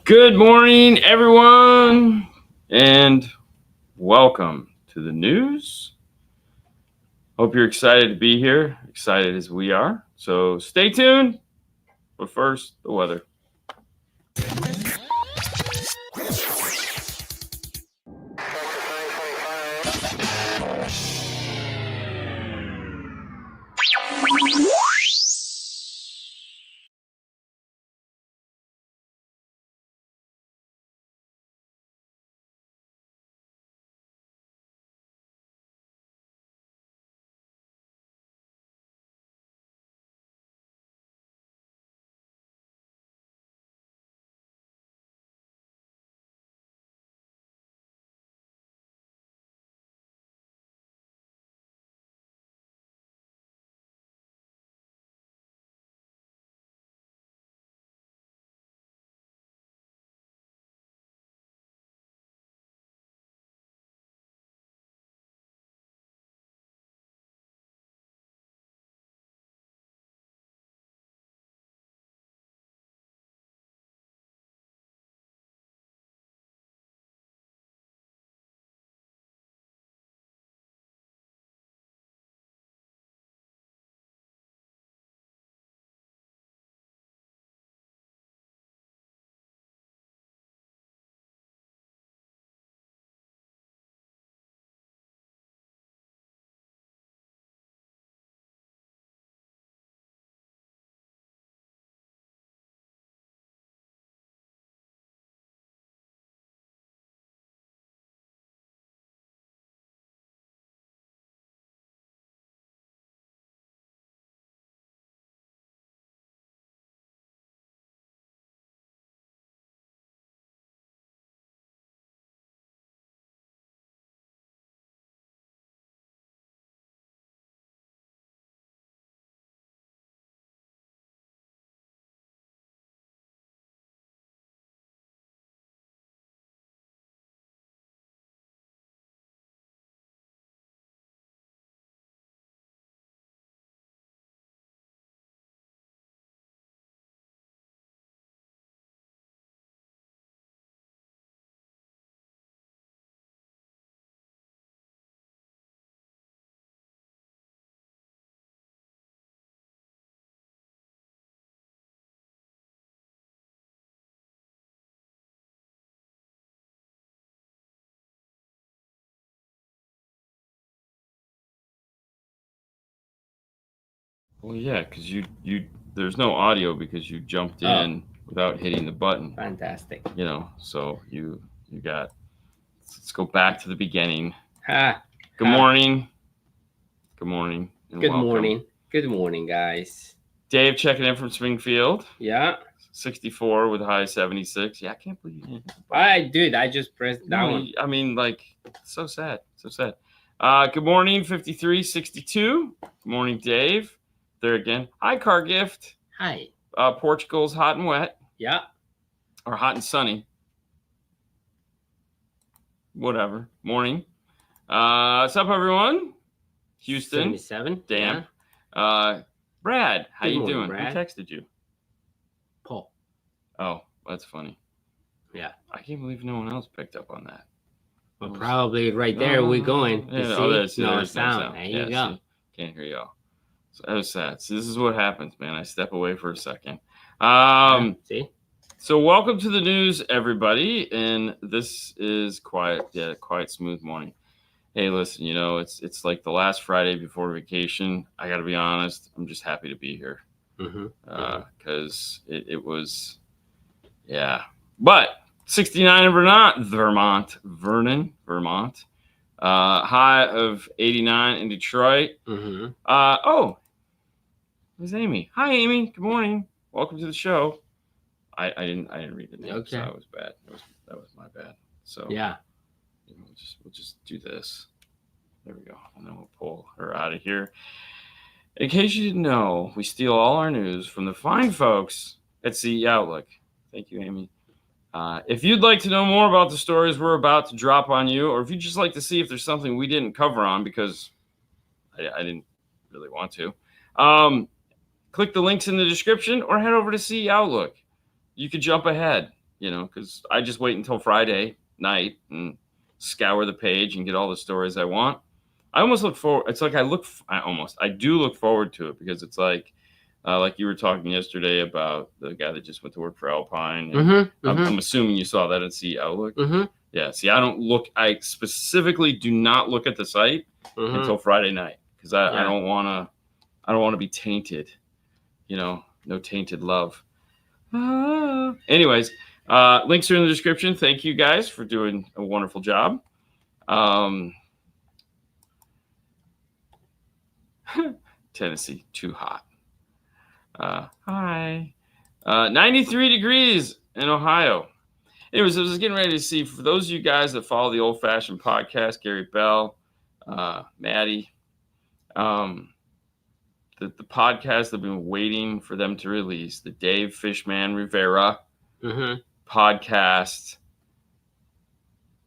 Good morning, everyone, and welcome to the news. Hope you're excited to be here, excited as we are. So stay tuned. But first, the weather. Well, yeah, because you there's no audio because you jumped in without hitting the button. Fantastic. You know, so you got. Let's go back to the beginning. Good morning. Good morning. And Good welcome. morning. Good morning, guys. Dave checking in from Springfield. Yeah. 64 with a high 76. Yeah, I can't believe you didn't. I just pressed that one. I mean, like, so sad. So sad. Good morning, 53, 62. Good morning, Dave. There again. Hi, Car Gift. Hi. Portugal's hot and wet. Yeah. Or hot and sunny. Whatever. Morning. What's up, everyone? Houston. 77. Damn. Yeah. Brad, how you doing? Brad. Who texted you? Paul. Oh, that's funny. Yeah. I can't believe no one else picked up on that. Well, probably right there we're going. There's no sound. There you go. See? Can't hear y'all. So that was sad. So this is what happens, man. I step away for a second. See? So welcome to the news, everybody. And this is quiet, smooth morning. Hey, listen, you know, it's like the last Friday before vacation. I got to be honest. I'm just happy to be here because it was, yeah. But 69 in Vermont. High of 89 in Detroit. Mm-hmm. There's Amy. Hi, Amy. Good morning. Welcome to the show. I didn't read the name, Okay. so that was bad. That was my bad. So yeah, we'll just do this. There we go, and then we'll pull her out of here. In case you didn't know, we steal all our news from the fine folks at CE Outlook. Thank you, Amy. If you'd like to know more about the stories we're about to drop on you, or if you'd just like to see if there's something we didn't cover on because I didn't really want to, click the links in the description or head over to CE Outlook. You could jump ahead, because I just wait until Friday night and scour the page and get all the stories I want. I almost look forward. It's like I do look forward to it because it's like you were talking yesterday about the guy that just went to work for Alpine. And I'm assuming you saw that at CE Outlook. Mm-hmm. Yeah. See, I specifically do not look at the site until Friday night because I don't want to be tainted. No tainted love. Anyways, links are in the description. Thank you guys for doing a wonderful job. Tennessee, too hot. Hi. 93 degrees in Ohio. Anyways, I was getting ready to see, for those of you guys that follow the Old Fashioned Podcast, Gary Bell, Maddie, the podcast I've been waiting for them to release, the Dave Fishman Rivera podcast.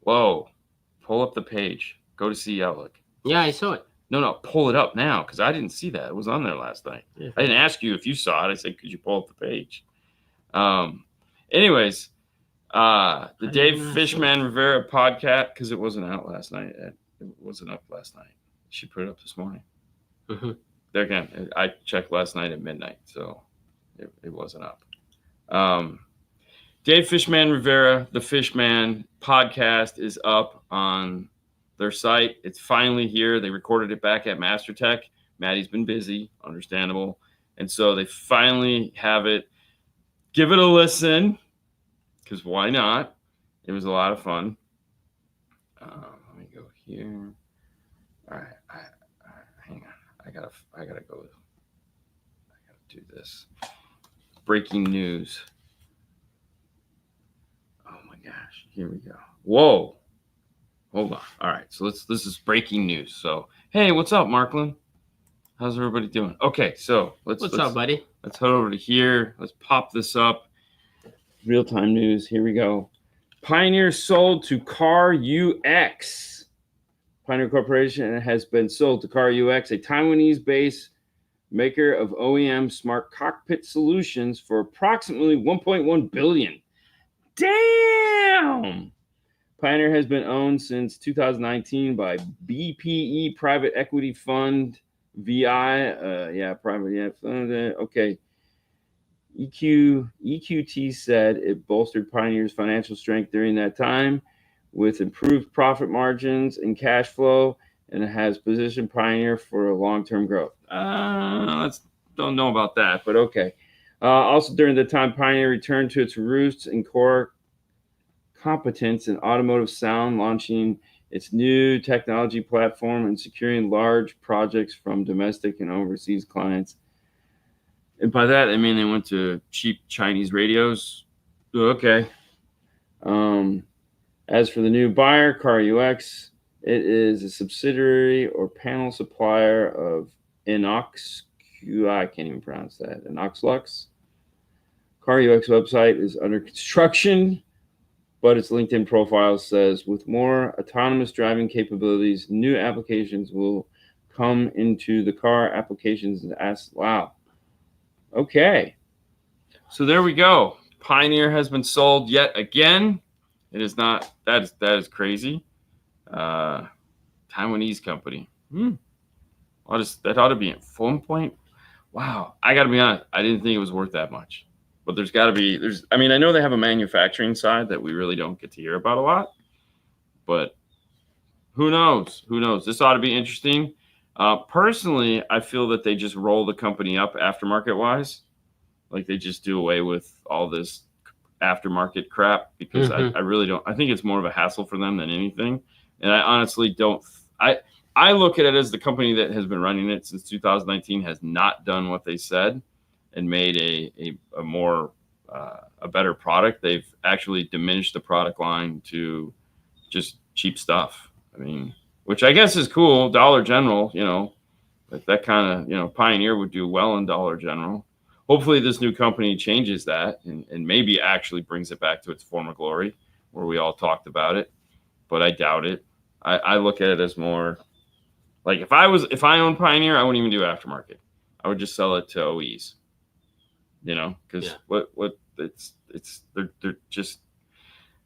Whoa. Pull up the page. Go to CE Outlook. Yeah, I saw it. No, pull it up now because I didn't see that. It was on there last night. Yeah. I didn't ask you if you saw it. I said, could you pull up the page? Anyways, the Dave Fishman Rivera podcast, because it wasn't out last night. It wasn't up last night. She put it up this morning. There again, I checked last night at midnight, so it wasn't up. Dave Fishman Rivera, the Fishman podcast is up on their site. It's finally here. They recorded it back at MasterTech. Maddie's been busy, understandable. And so they finally have it. Give it a listen, because why not? It was a lot of fun. Let me go here. All right, hang on. I gotta go. I gotta do this. Breaking news. Oh my gosh! Here we go. Whoa. Hold on. All right. So this is breaking news. So, hey, what's up, Marklin? How's everybody doing? Okay. So What's up, buddy? Let's head over to here. Let's pop this up. Real-time news. Here we go. Pioneer sold to Car UX. Pioneer Corporation has been sold to Car UX, a Taiwanese-based maker of OEM smart cockpit solutions, for approximately $1.1 billion. Damn! Pioneer has been owned since 2019 by BPE Private Equity Fund, VI. Okay. EQT said it bolstered Pioneer's financial strength during that time with improved profit margins and cash flow, and it has positioned Pioneer for long-term growth. Don't know about that, but okay. Also, during the time, Pioneer returned to its roots and core competence in automotive sound, launching its new technology platform and securing large projects from domestic and overseas clients. And by that, I mean they went to cheap Chinese radios. Okay. As for the new buyer, Car UX, it is a subsidiary or panel supplier of Inox. I can't even pronounce that. Inoxlux. Car UX website is under construction, but its LinkedIn profile says, with more autonomous driving capabilities, new applications will come into the car applications. Wow. Okay. So there we go. Pioneer has been sold yet again. It is not, that is crazy. Taiwanese company. That ought to be at 1 Wow. I got to be honest. I didn't think it was worth that much. But there's got to be, I know they have a manufacturing side that we really don't get to hear about a lot. But who knows? This ought to be interesting. Personally, I feel that they just roll the company up aftermarket-wise. Like they just do away with all this aftermarket crap because I really don't. I think it's more of a hassle for them than anything. And I honestly don't. I look at it as the company that has been running it since 2019 has not done what they said and made a more a better product. They've actually diminished the product line to just cheap stuff. I mean, which I guess is cool. Dollar General, you know, that kind of, you know, Pioneer would do well in Dollar General. Hopefully this new company changes that and maybe actually brings it back to its former glory where we all talked about it, but I doubt it. I look at it as more like if I owned Pioneer, I wouldn't even do aftermarket. I would just sell it to OEs, you know, because they're just,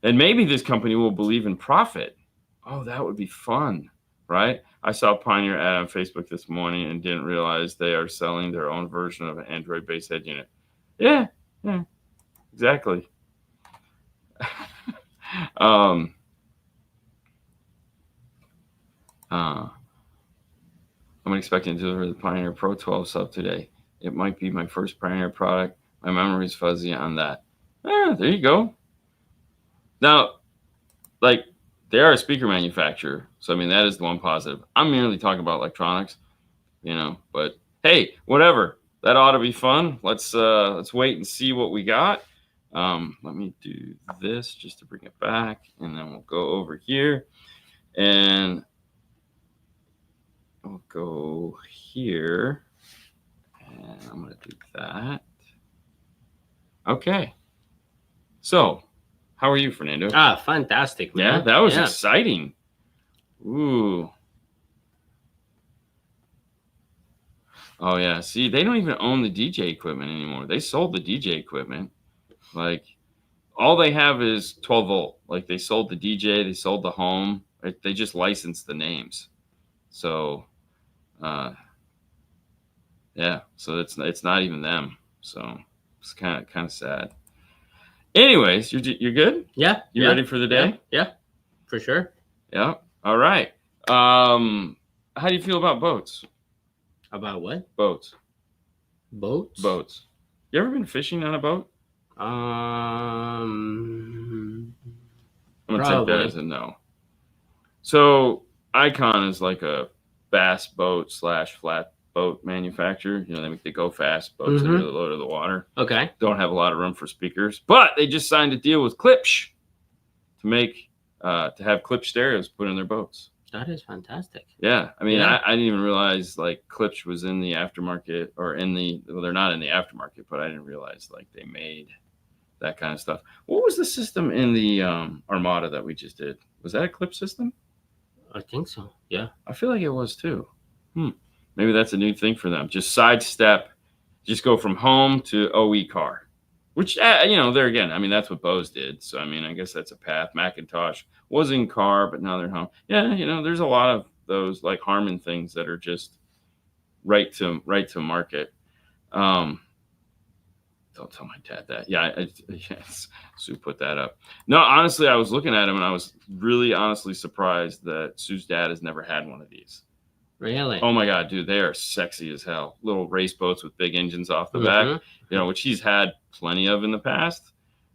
and maybe this company will believe in profit. Oh, that would be fun, right? I saw a Pioneer ad on Facebook this morning and didn't realize they are selling their own version of an Android-based head unit. Yeah, exactly. I'm expecting to deliver the Pioneer Pro 12 sub today. It might be my first Pioneer product. My memory's fuzzy on that. There you go. Now, like, they are a speaker manufacturer, so I mean that is the one positive. I'm merely talking about electronics, you know. But hey, whatever. That ought to be fun. Let's wait and see what we got. Let me do this just to bring it back, and then we'll go over here, and we'll go here, and I'm gonna do that. Okay. So, how are you, Fernando? Fantastic, man. Yeah, that was exciting. Ooh. Oh, yeah. See, they don't even own the DJ equipment anymore. They sold the DJ equipment. Like, all they have is 12 volt. Like, they sold the DJ, they sold the home. They just licensed the names. So, yeah. So it's not even them. So it's kind of sad. Anyways, you're good? Yeah. You ready for the day? Yeah, for sure. Yeah. All right. How do you feel about boats? About what? Boats. Boats. You ever been fishing on a boat? I'm gonna take that as a no. So Icon is like a bass boat / flat boat manufacturer. You know, they make the go fast boats that are really low to the water. Okay. Don't have a lot of room for speakers, but they just signed a deal with Klipsch to make to have Klipsch stereos put in their boats. That is fantastic. Yeah, I mean, I didn't even realize like Klipsch was in the aftermarket or well, they're not in the aftermarket, but I didn't realize like they made that kind of stuff. What was the system in the Armada that we just did? Was that a Klipsch system? I think so. Yeah. I feel like it was too. Maybe that's a new thing for them. Just sidestep, just go from home to OE car, which, you know, there again, I mean, that's what Bose did. So, I mean, I guess that's a path. Macintosh was in car, but now they're home. Yeah, you know, there's a lot of those like Harman things that are just right to market. Don't tell my dad that. Yeah, yes, Sue put that up. No, honestly, I was looking at him and I was really honestly surprised that Sue's dad has never had one of these. Really? Oh my God, dude, they are sexy as hell. Little race boats with big engines off the back, you know, which he's had plenty of in the past.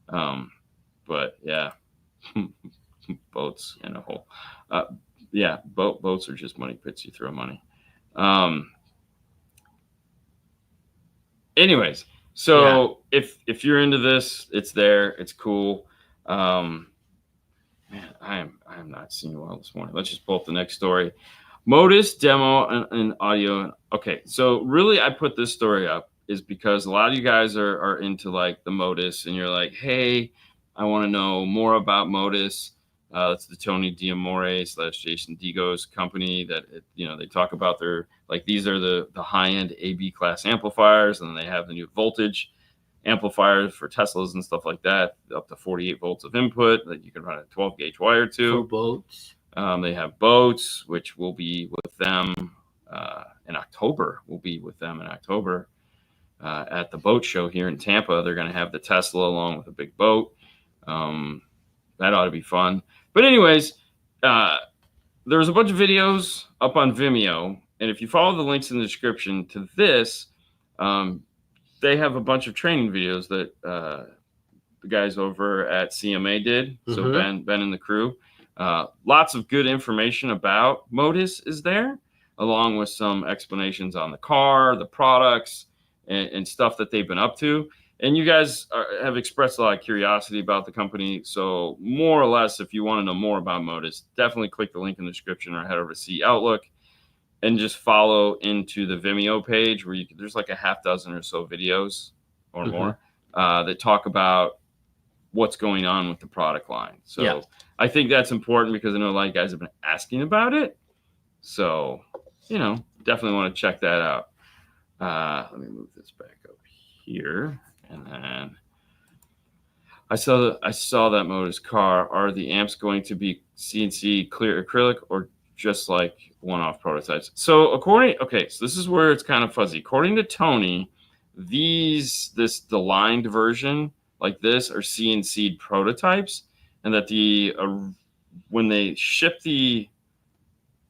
But yeah, boats in a hole. Yeah, boats are just money pits. You throw money. Anyways, so if you're into this, it's there. It's cool. Man, I am not seeing well this morning. Let's just pull up the next story. Modus demo and audio. Okay, so really I put this story up is because a lot of you guys are into like the Modus and you're like, hey, I want to know more about Modus. That's the Tony D'Amore / Jason Digo's company that, you know, they talk about their, like, these are the high-end AB class amplifiers, and they have the new voltage amplifiers for Teslas and stuff like that, up to 48 volts of input that you can run a 12 gauge wire to. For boats. They have boats, which will be with them in October. We'll be with them in October at the boat show here in Tampa. They're going to have the Tesla along with a big boat. That ought to be fun. But anyways, there's a bunch of videos up on Vimeo. And if you follow the links in the description to this, they have a bunch of training videos that the the guys over at CMA did. So Mhm. Ben and the crew. Lots of good information about Modus is there, along with some explanations on the car, the products, and stuff that they've been up to. And you guys have expressed a lot of curiosity about the company. So more or less, if you want to know more about Modus, definitely click the link in the description or head over to See Outlook and just follow into the Vimeo page where there's like a half dozen or so videos or more that talk about what's going on with the product line. So Yeah. I think that's important because I know a lot of guys have been asking about it. So, definitely want to check that out. Let me move this back up here. And then I saw that Modus car. Are the amps going to be CNC clear acrylic or just like one-off prototypes? So so this is where it's kind of fuzzy. According to Tony, the lined version like this are CNC'd prototypes, and that when they ship the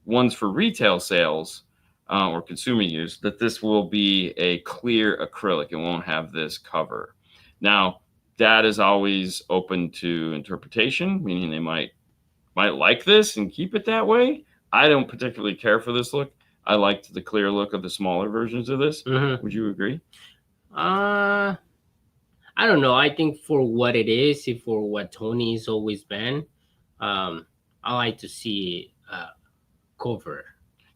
ones for retail sales or consumer use, that this will be a clear acrylic. It won't have this cover. Now, that is always open to interpretation, meaning they might like this and keep it that way. I don't particularly care for this look. I liked the clear look of the smaller versions of this. Mhm. Would you agree? I don't know. I think for what it is, for what Tony's always been, I like to see cover.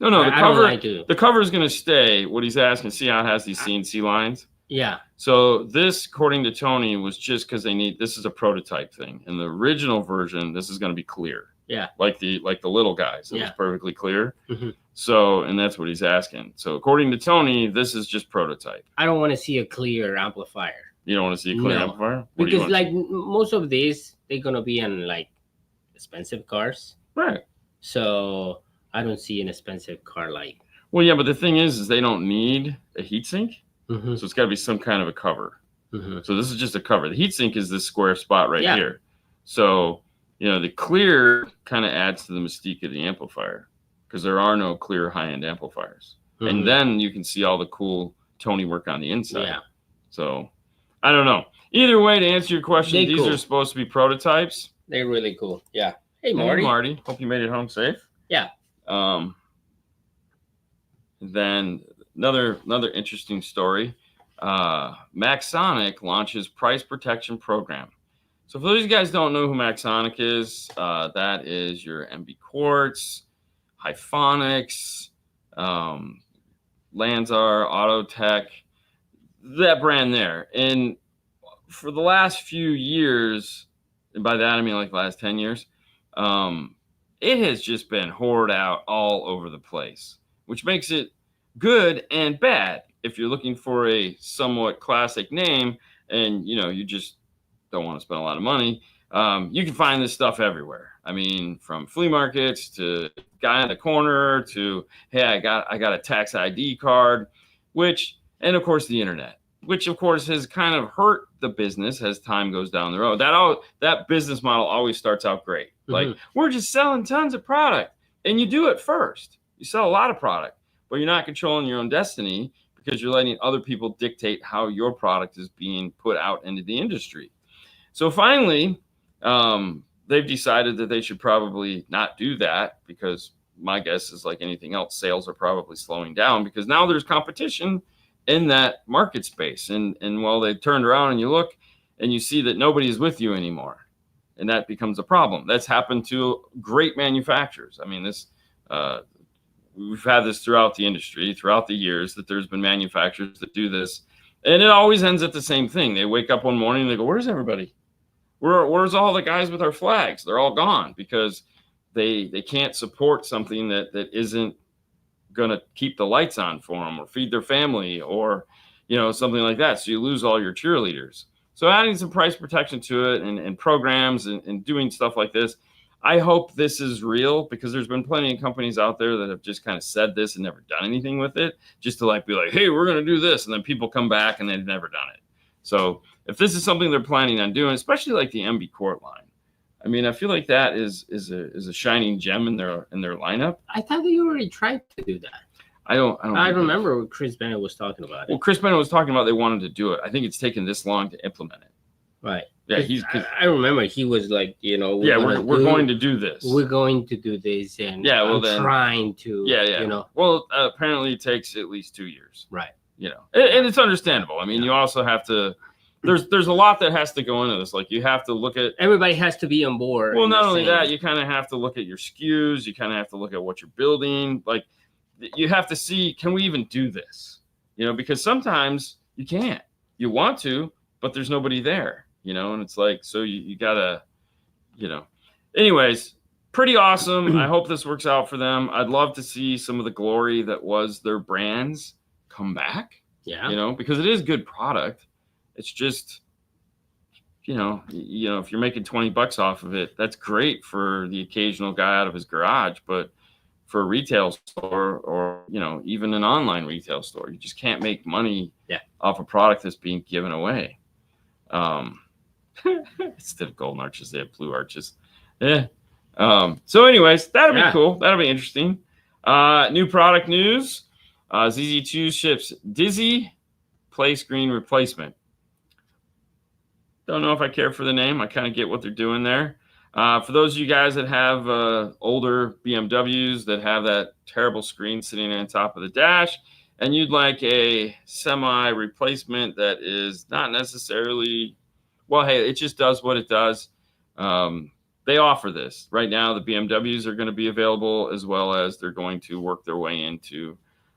No, the I don't cover. like to. The cover is going to stay. What he's asking, see how it has these CNC lines. Yeah. So this, according to Tony, was just because this is a prototype thing. In the original version, this is going to be clear. Yeah. Like the little guys. It was perfectly clear. Mhm. So, and that's what he's asking. So according to Tony, this is just prototype. I don't want to see a clear amplifier. You don't want to see a clear amplifier? Because like most of these, they're going to be on like expensive cars. Right. So I don't see an expensive car like. Well, yeah, but the thing is they don't need a heatsink. Mm-hmm. So it's got to be some kind of a cover. Mm-hmm. So this is just a cover. The heatsink is this square spot right here. So, the clear kind of adds to the mystique of the amplifier because there are no clear high-end amplifiers. Mm-hmm. And then you can see all the cool Tony work on the inside. Yeah. So I don't know. Either way, to answer your question, these are supposed to be prototypes. They're really cool. Yeah. Hey, Marty. Hey, Marty. Hope you made it home safe. Yeah. Then another interesting story. Maxxsonics launches price protection program. So for those of you guys don't know who Maxxsonics is, that is your MB Quartz, Hyphonics, Lanzar, Autotech, that brand there. And for the last few years, and by that I mean like the last 10 years, it has just been hoarded out all over the place, which makes it good and bad. If you're looking for a somewhat classic name and you just don't want to spend a lot of money, you can find this stuff everywhere. I mean, from flea markets to guy in the corner to, hey, I got a tax ID card, and of course the internet, which of course has kind of hurt the business as time goes down the road. That business model always starts out great. Mm-hmm. Like, we're just selling tons of product, and you do it first. You sell a lot of product, but you're not controlling your own destiny because you're letting other people dictate how your product is being put out into the industry. So finally, they've decided that they should probably not do that because my guess is like anything else, sales are probably slowing down because now there's competition in that market space. And while they've turned around and you look and you see that nobody is with you anymore, and that becomes a problem. That's happened to great manufacturers. I mean, we've had this throughout the industry, throughout the years, that there's been manufacturers that do this. And it always ends at the same thing. They wake up one morning and they go, where's everybody? Where's all the guys with our flags? They're all gone because they can't support something that isn't going to keep the lights on for them or feed their family or, something like that. So you lose all your cheerleaders. So adding some price protection to it and programs and doing stuff like this, I hope this is real because there's been plenty of companies out there that have just kind of said this and never done anything with it, just to be like, hey, we're going to do this. And then people come back and they've never done it. So if this is something they're planning on doing, especially like the MB Court line, I mean, I feel like that is a shining gem in their lineup. I thought that you already tried to do that. I remember what Chris Bennett was talking about. Well, Chris Bennett was talking about they wanted to do it. I think it's taken this long to implement it. Right. Yeah, 'Cause I remember he was like, you know, we're going to do this. We're going to do this, and yeah, well I'm then, trying to, yeah. you know. Well, apparently it takes at least 2 years. Right. You know, and it's understandable. I mean, you also have to. There's a lot that has to go into this. Like you have to look at. Everybody has to be on board. Well, not only that, you kind of have to look at your SKUs. You kind of have to look at what you're building. Like you have to see, can we even do this? You know, because sometimes you can't. You want to, but there's nobody there. You know, and it's like, so you gotta, you know. Anyways, pretty awesome. I hope this works out for them. I'd love to see some of the glory that was their brands come back. Yeah. You know, because it is good product. It's just, you know, if you're making $20 off of it, that's great for the occasional guy out of his garage. But for a retail store or, you know, even an online retail store, you just can't make money off a product that's being given away. Instead of golden arches, they have blue arches. Yeah. So anyways, that'll be cool. That'll be interesting. New product news. ZZ2 ships Dizzy play screen replacement. Don't know if I care for the name. I kind of get what they're doing there. For those of you guys that have older BMWs that have that terrible screen sitting on top of the dash, and you'd like a semi replacement that is not necessarily, well, hey, it just does what it does. They offer this. Right now, the BMWs are going to be available, as well as they're going to work their way into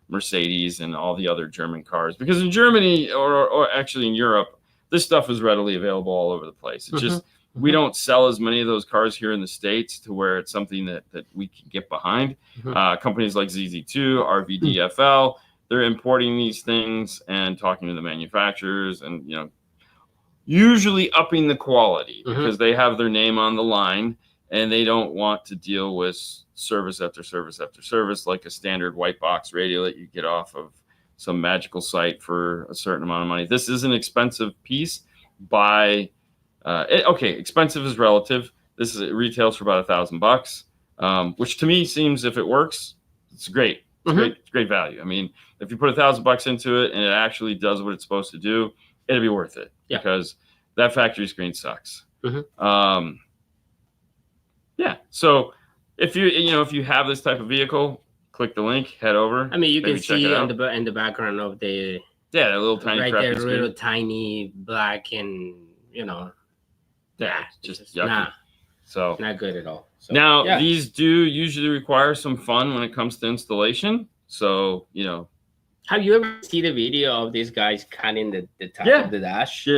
Mercedes and all the other German cars. Because in Germany, or actually in Europe, this stuff is readily available all over the place. It's just, we don't sell as many of those cars here in the States to where it's something that we can get behind. Companies like ZZ2, RVDFL, they're importing these things and talking to the manufacturers and, you know, usually upping the quality because they have their name on the line and they don't want to deal with service after service after service like a standard white box radio that you get off of some magical site for a certain amount of money. This is an expensive piece by expensive is relative. It retails for about $1,000, which to me seems, if it works, it's great. It's great value. I mean, if you put $1,000 into it and it actually does what it's supposed to do, it'll be worth it because that factory screen sucks. So if you have this type of vehicle, click the link, head over. I mean, you can see in the background of the that little tiny right there, screen. little tiny black and just yucky. So not good at all. So, now these do usually require some fun when it comes to installation. So have you ever seen a video of these guys cutting the top of the dash? Yeah.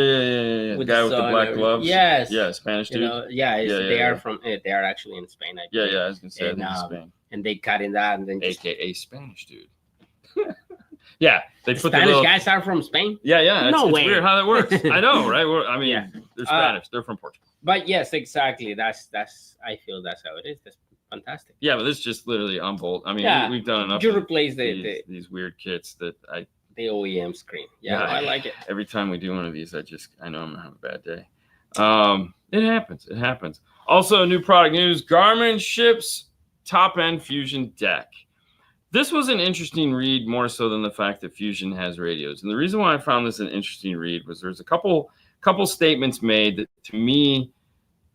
The guy with the black gloves. Yes. Yeah, Spanish dude. They are actually in Spain. I think. I was gonna say in Spain. And they cut in that, and then AKA Spanish dude. They put Spanish guys are from Spain. Yeah. No way. It's weird how that works. I know, right? I mean, they're Spanish. They're from Portugal. But yes, exactly. That's. I feel that's how it is. That's fantastic. Yeah, but this is just literally unbolt. I mean, we've done enough. You replace these weird kits that the OEM screen. Yeah, I like it. Every time we do one of these, I know I'm gonna have a bad day. It happens. Also, new product news: Garmin ships top-end Fusion deck. This was an interesting read, more so than the fact that Fusion has radios. And the reason why I found this an interesting read was there's a couple statements made that to me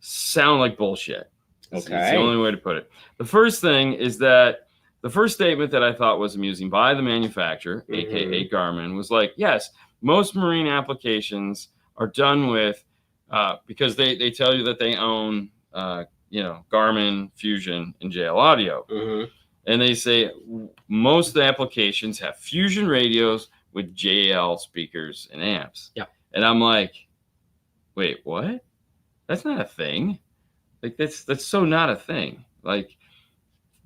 sound like bullshit. It's the only way to put it. The first thing is that the first statement that I thought was amusing by the manufacturer, aka Garmin, was like, yes, most marine applications are done with because they tell you that they own Garmin, Fusion, and JL Audio. And they say most of the applications have Fusion radios with JL speakers and amps. Yeah. And I'm like, wait, what? That's not a thing. Like that's so not a thing. Like,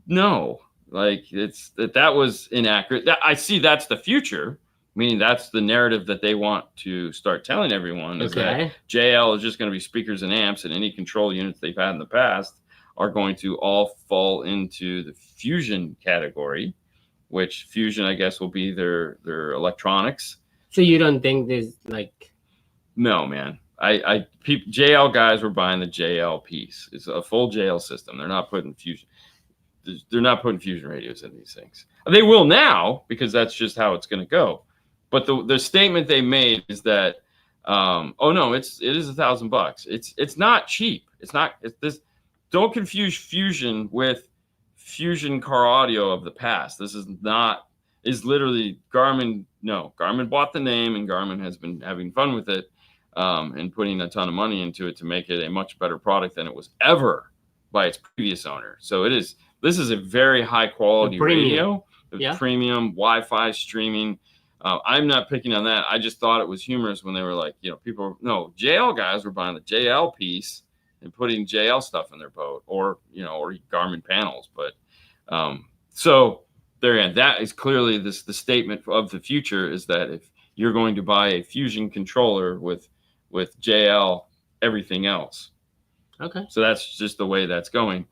no, like that was inaccurate. I see that's the future, meaning that's the narrative that they want to start telling everyone is that JL is just going to be speakers and amps, and any control units they've had in the past are going to all fall into the Fusion category, which Fusion, I guess, will be their electronics. So you don't think there's like... No, man. JL guys were buying the JL piece. It's a full JL system. They're not putting Fusion. They're not putting Fusion radios in these things. They will now because that's just how it's going to go. But the statement they made is that Oh no, it is $1,000. It's not cheap. It's not. It's this. Don't confuse Fusion with Fusion car audio of the past. This is not. Is literally Garmin. No, Garmin bought the name, and Garmin has been having fun with it, and putting a ton of money into it to make it a much better product than it was ever by its previous owner. So it is. This is a very high quality radio. Yeah. Premium Wi-Fi streaming. I'm not picking on that. I just thought it was humorous when they were like, JL guys were buying the JL piece and putting JL stuff in their boat, or Garmin panels. But so there again, that is clearly the statement of the future is that if you're going to buy a Fusion controller with JL everything else. Okay. So that's just the way that's going.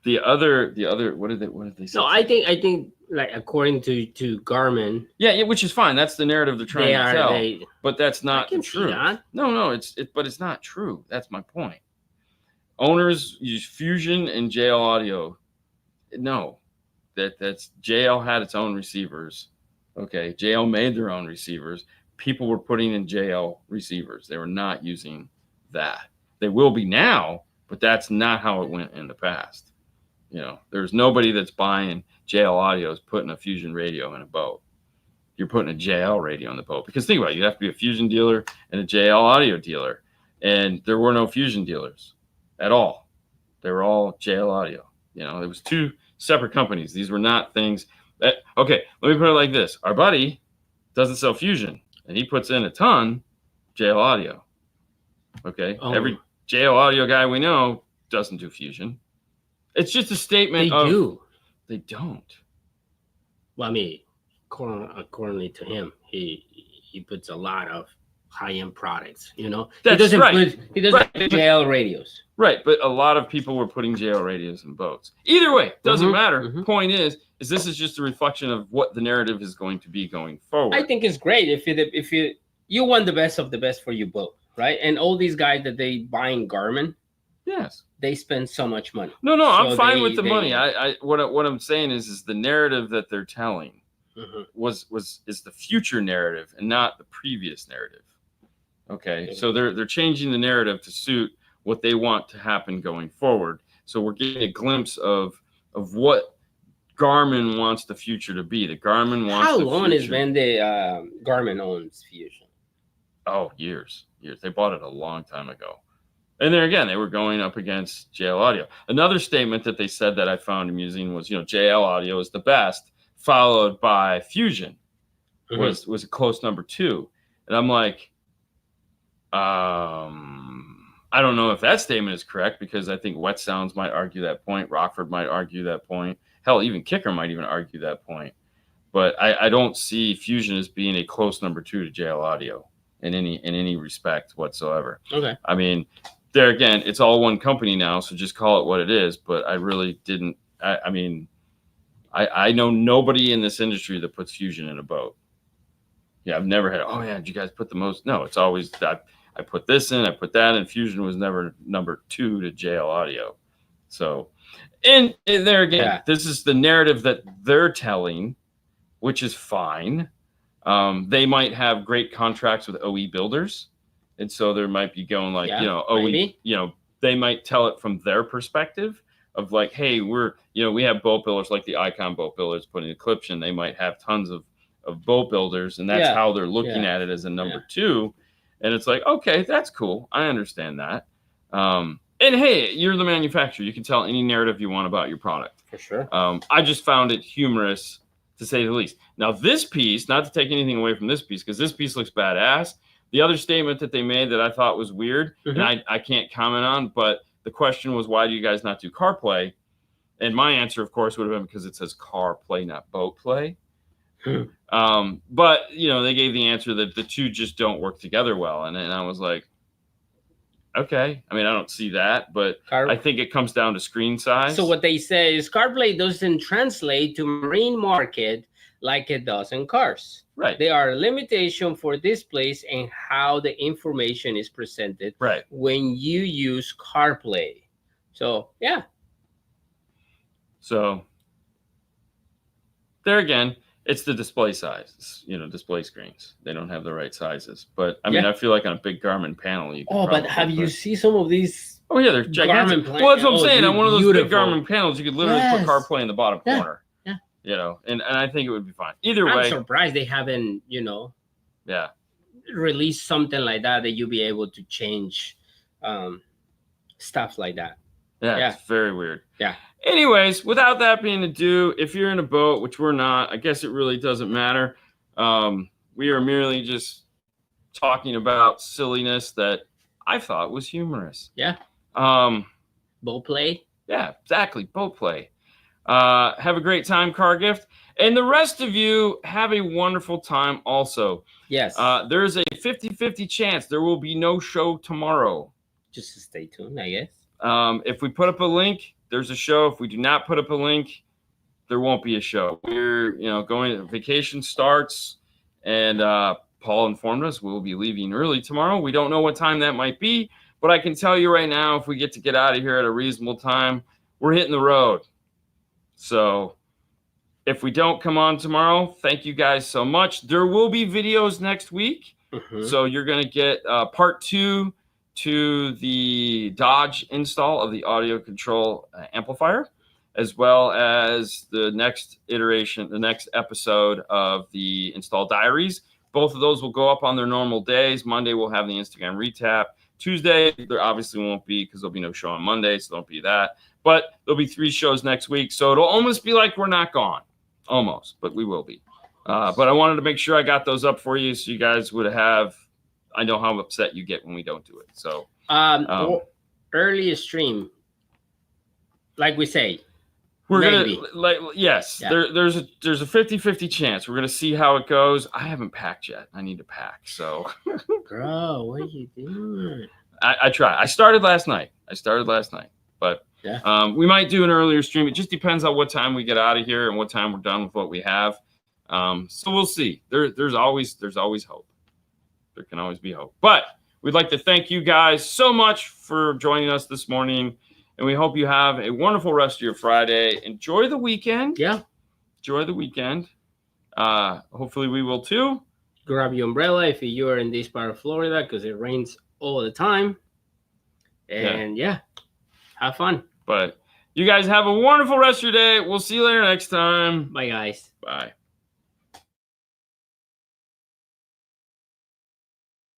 The other, what did they say? No, I think like according to Garmin. Yeah, which is fine. That's the narrative they're trying to tell. But that's not the truth. That. No, but it's not true. That's my point. Owners use Fusion and JL audio. No, that's JL had its own receivers. Okay, JL made their own receivers. People were putting in JL receivers. They were not using that. They will be now, but that's not how it went in the past. There's nobody that's buying JL audios putting a Fusion radio in a boat. You're putting a JL radio in the boat, because think about it, you have to be a Fusion dealer and a JL audio dealer, and there were no Fusion dealers at all. They were all JL audio. It was two separate companies. These were not things that, okay, let me put it like this. Our buddy doesn't sell Fusion, and he puts in a ton JL audio. Okay. Every JL audio guy we know doesn't do Fusion. It's just a statement They don't. Well, I mean, according to him, he puts a lot of high-end products, That's right. He doesn't put JL radios. Right, but a lot of people were putting JL radios in boats. Either way, doesn't matter. Mm-hmm. Point is this is just a reflection of what the narrative is going to be going forward. I think it's great if you want the best of the best for your boat, right? And all these guys that they buying Garmin, yes, they spend so much money. No, I'm fine with the money. What I'm saying is the narrative that they're telling is the future narrative and not the previous narrative. Okay, so they're changing the narrative to suit what they want to happen going forward. So we're getting a glimpse of what Garmin wants the future to be. The Garmin wants. How long has been the Garmin owns Fusion? Oh, years. They bought it a long time ago. And there again, they were going up against JL Audio. Another statement that they said that I found amusing was, JL Audio is the best, followed by Fusion was a close number 2. And I'm like, I don't know if that statement is correct, because I think Wet Sounds might argue that point. Rockford might argue that point. Hell, even Kicker might even argue that point. But I don't see Fusion as being a close number 2 to JL Audio in any respect whatsoever. Okay. I mean, there again, it's all one company now, so just call it what it is. But I really didn't. I know nobody in this industry that puts Fusion in a boat. Yeah, I've never had. Oh yeah, did you guys put the most? No, it's always I put this in, I put that in. Fusion was never number 2 to JL Audio. So, and there again, This is the narrative that they're telling, which is fine. They might have great contracts with OE builders. And so there might be going like, OE, they might tell it from their perspective of like, hey, we have boat builders like the Icon boat builders putting Eclipse in. They might have tons of boat builders, and that's how they're looking at it as a number 2. And it's like, okay, that's cool. I understand that. And hey, you're the manufacturer. You can tell any narrative you want about your product. For sure. I just found it humorous, to say the least. Now, this piece, not to take anything away from this piece, because this piece looks badass. The other statement that they made that I thought was weird, and I can't comment on, but the question was, why do you guys not do CarPlay? And my answer, of course, would have been because it says CarPlay, not boat play. But, they gave the answer that the two just don't work together well. And I was like, okay. I mean, I don't see that, but I think it comes down to screen size. So what they say is CarPlay doesn't translate to marine market like it does in cars. Right. There are limitations for displays and how the information is presented when you use CarPlay. So, yeah. So, there again, It's the display size, display screens. They don't have the right sizes. But I mean, I feel like on a big Garmin panel, you can but have you seen some of these? Oh yeah, they're gigantic. Well, that's what I'm saying. On one of those big Garmin panels, you could literally put CarPlay in the bottom corner. Yeah. And I think it would be fine. Either way. I'm surprised they haven't, released something like that you'll be able to change stuff like that. Yeah, it's very weird. Yeah. Anyways, without that being ado, if you're in a boat, which we're not, I guess it really doesn't matter. We are merely just talking about silliness that I thought was humorous. Yeah. Boat play. Yeah, exactly. Boat play. Have a great time, car gift. And the rest of you have a wonderful time also. Yes. There's a 50-50 chance there will be no show tomorrow. Just stay tuned, I guess. If we put up a link, there's a show. If we do not put up a link, there won't be a show. We're, going, vacation starts, and Paul informed us we'll be leaving early tomorrow. We don't know what time that might be, but I can tell you right now, if we get out of here at a reasonable time, we're hitting the road. So if we don't come on tomorrow, thank you guys so much. There will be videos next week. Mm-hmm. So you're going to get part 2 to the Dodge install of the audio control amplifier, as well as the next iteration, the next episode of the install diaries. Both of those will go up on their normal days. Monday, we'll have the Instagram retap. Tuesday, there obviously won't be because there'll be no show on Monday, so don't be that. But there'll be 3 shows next week, so it'll almost be like we're not gone. Almost, but we will be. But I wanted to make sure I got those up for you so you guys would have – I know how upset you get when we don't do it. So early stream, like we say, we're maybe. Yes. Yeah. There's a 50-50 chance. We're gonna see how it goes. I haven't packed yet. I need to pack. So, bro, what are you doing? I try. I started last night, but we might do an earlier stream. It just depends on what time we get out of here and what time we're done with what we have. So we'll see. There's always hope. There can always be hope. But we'd like to thank you guys so much for joining us this morning. And we hope you have a wonderful rest of your Friday. Enjoy the weekend. Yeah. Enjoy the weekend. Hopefully we will too. Grab your umbrella if you are in this part of Florida because it rains all the time. And have fun. But you guys have a wonderful rest of your day. We'll see you later next time. Bye, guys. Bye.